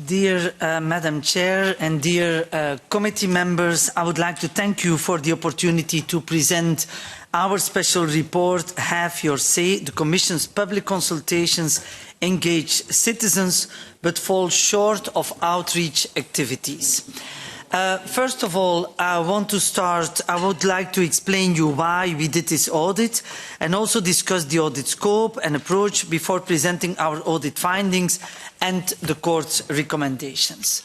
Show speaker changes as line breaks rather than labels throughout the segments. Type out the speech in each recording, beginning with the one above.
Dear Madam Chair and dear committee members, I would like to thank you for the opportunity to present our special report, Have Your Say. The Commission's public consultations engage citizens but fall short of outreach activities. First of all, I would like to explain you why we did this audit and also discuss the audit scope and approach before presenting our audit findings and the court's recommendations.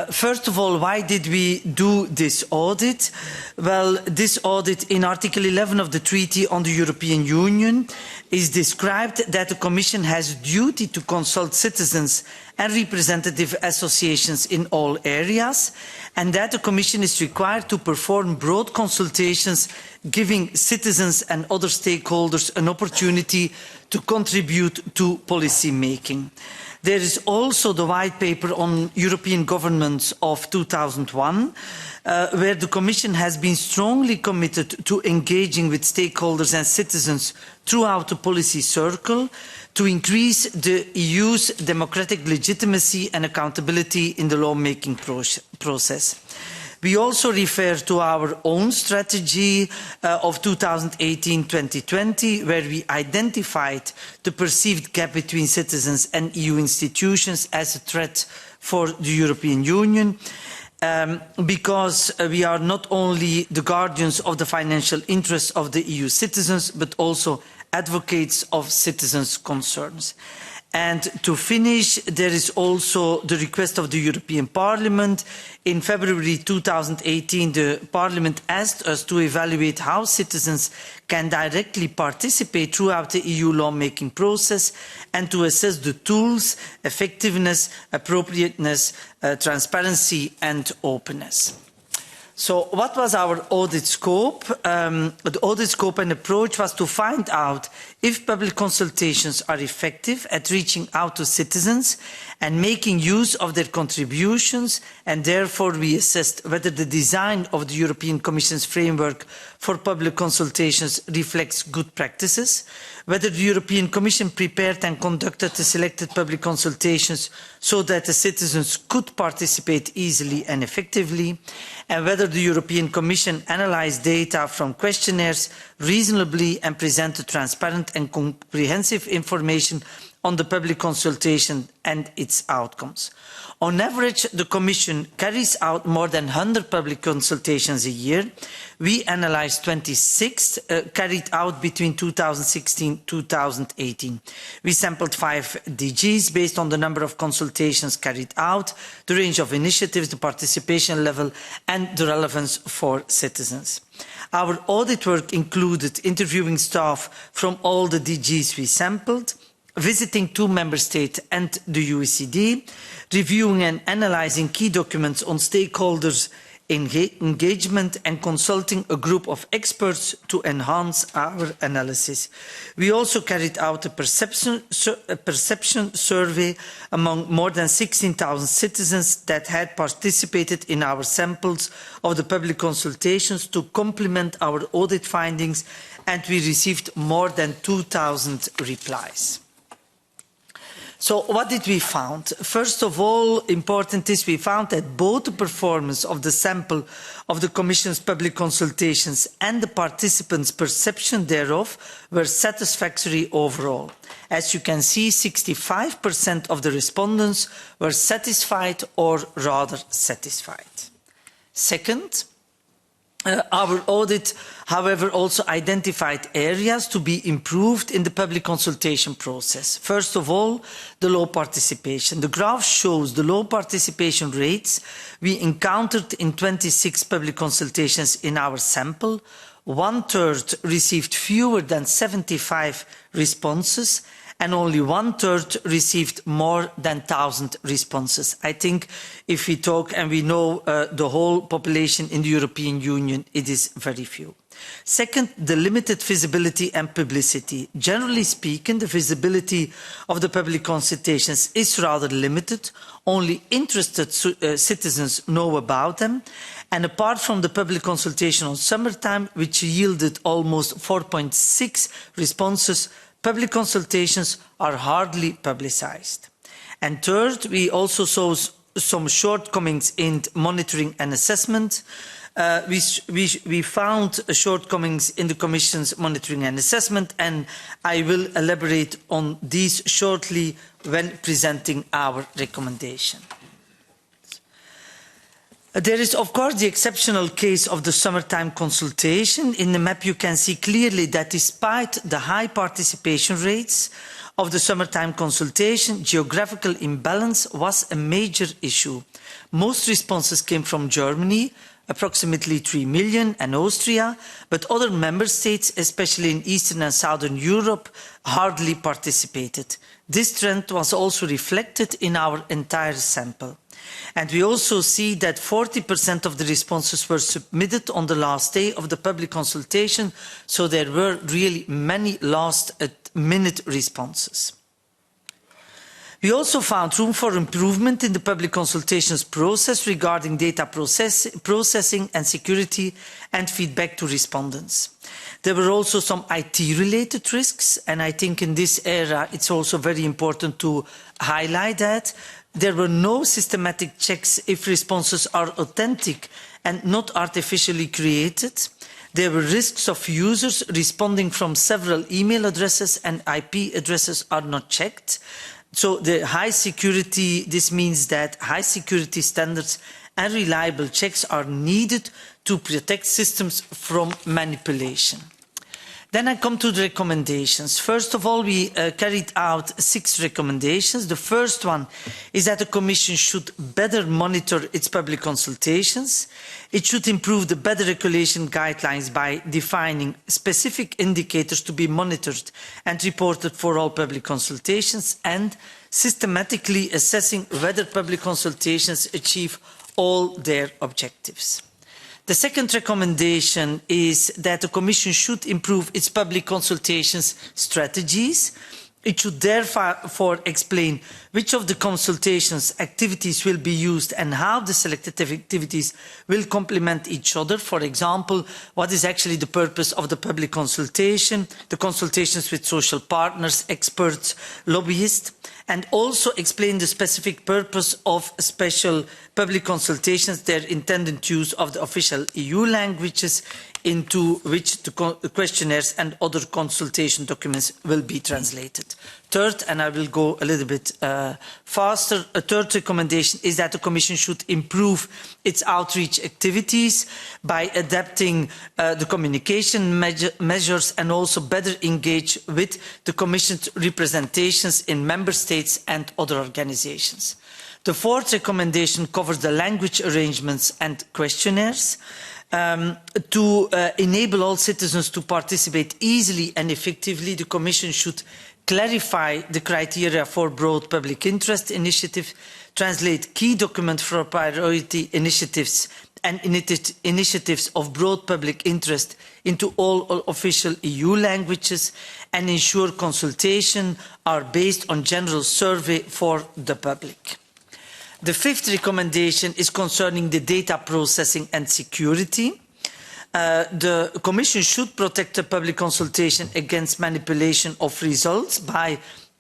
First of all, why did we do this audit? Well, this audit in Article 11 of the Treaty on the European Union is described that the Commission has a duty to consult citizens and representative associations in all areas, and that the Commission is required to perform broad consultations, giving citizens and other stakeholders an opportunity to contribute to policy making. There is also the White Paper on European Governance of 2001, where the Commission has been strongly committed to engaging with stakeholders and citizens throughout the policy circle to increase the EU's democratic legitimacy and accountability in the lawmaking process. We also refer to our own strategy of 2018-2020, where we identified the perceived gap between citizens and EU institutions as a threat for the European Union, because we are not only the guardians of the financial interests of the EU citizens, but also advocates of citizens' concerns. And to finish, there is also the request of the European Parliament. In February 2018, the Parliament asked us to evaluate how citizens can directly participate throughout the EU lawmaking process and to assess the tools, effectiveness, appropriateness, transparency and openness. So what was our audit scope? The audit scope and approach was to find out if public consultations are effective at reaching out to citizens and making use of their contributions, and therefore we assessed whether the design of the European Commission's framework for public consultations reflects good practices, whether the European Commission prepared and conducted the selected public consultations so that the citizens could participate easily and effectively, and whether the European Commission analysed data from questionnaires reasonably and presented transparent and comprehensive information on the public consultation and its outcomes. On average, the Commission carries out more than 100 public consultations a year. We analysed 26 carried out between 2016 and 2018. We sampled 5 DGs based on the number of consultations carried out, the range of initiatives, the participation level and the relevance for citizens. Our audit work included interviewing staff from all the DGs we sampled, visiting 2 member states and the OECD, reviewing and analysing key documents on stakeholders' engagement and consulting a group of experts to enhance our analysis. We also carried out a perception survey among more than 16,000 citizens that had participated in our samples of the public consultations to complement our audit findings, and we received more than 2,000 replies. So what did we find? First of all, important is we found that both the performance of the sample of the Commission's public consultations and the participants' perception thereof were satisfactory overall. As you can see, 65% of the respondents were satisfied or rather satisfied. Second, our audit, however, also identified areas to be improved in the public consultation process. First of all, the low participation. The graph shows the low participation rates we encountered in 26 public consultations in our sample. 1/3 received fewer than 75 responses, and only 1/3 received more than 1,000 responses. I think if we talk and we know the whole population in the European Union, it is very few. Second, the limited visibility and publicity. Generally speaking, the visibility of the public consultations is rather limited. Only interested citizens know about them. And apart from the public consultation on summertime, which yielded almost 4.6 responses, public consultations are hardly publicised. And third, we also saw some shortcomings in monitoring and assessment. We found shortcomings in the Commission's monitoring and assessment, and I will elaborate on these shortly when presenting our recommendation. There is, of course, the exceptional case of the summertime consultation. In the map, you can see clearly that despite the high participation rates of the summertime consultation, geographical imbalance was a major issue. Most responses came from Germany, approximately 3 million, and Austria, but other member states, especially in Eastern and Southern Europe, hardly participated. This trend was also reflected in our entire sample. And we also see that 40% of the responses were submitted on the last day of the public consultation, so there were really many last-minute responses. We also found room for improvement in the public consultations process regarding data processing and security and feedback to respondents. There were also some IT-related risks, and I think in this era it's also very important to highlight that. There were no systematic checks if responses are authentic and not artificially created. There were risks of users responding from several email addresses and IP addresses are not checked. So the high security, this means that high security standards and reliable checks are needed to protect systems from manipulation. Then I come to the recommendations. First of all, we carried out 6 recommendations. The first one is that the Commission should better monitor its public consultations. It should improve the better regulation guidelines by defining specific indicators to be monitored and reported for all public consultations, and systematically assessing whether public consultations achieve all their objectives. The second recommendation is that the Commission should improve its public consultations strategies. It should therefore explain which of the consultations activities will be used and how the selected activities will complement each other. For example, what is actually the purpose of the public consultation, the consultations with social partners, experts, lobbyists, and also explain the specific purpose of special public consultations, their intended use of the official EU languages into which the questionnaires and other consultation documents will be translated. Third, and I will go a little bit faster, a third recommendation is that the Commission should improve its outreach activities by adapting the communication measures and also better engage with the Commission's representations in Member States and other organisations. The fourth recommendation covers the language arrangements and questionnaires. To enable all citizens to participate easily and effectively, the Commission should clarify the criteria for broad public interest initiative, translate key documents for priority initiatives and initiatives of broad public interest into all official EU languages, and ensure consultation are based on general survey for the public. The fifth recommendation is concerning the data processing and security. The Commission should protect the public consultation against manipulation of results by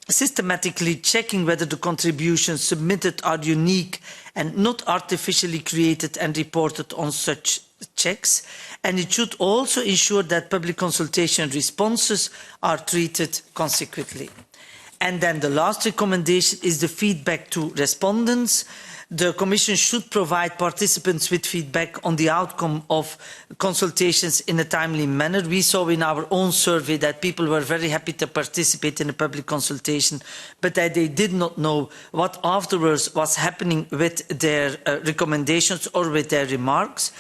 systematically checking whether the contributions submitted are unique and not artificially created and reported on such checks. And it should also ensure that public consultation responses are treated consequently. And then the last recommendation is the feedback to respondents. The Commission should provide participants with feedback on the outcome of consultations in a timely manner. We saw in our own survey that people were very happy to participate in a public consultation, but that they did not know what afterwards was happening with their recommendations or with their remarks.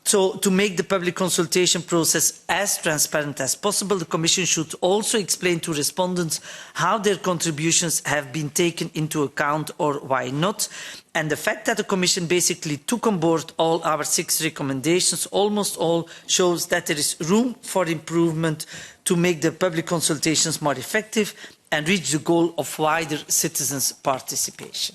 So, to make the public consultation process as transparent as possible, the Commission should also explain to respondents how their contributions have been taken into account or why not. And the fact that the Commission basically took on board all our 6 recommendations, almost all, shows that there is room for improvement to make the public consultations more effective and reach the goal of wider citizens' participation.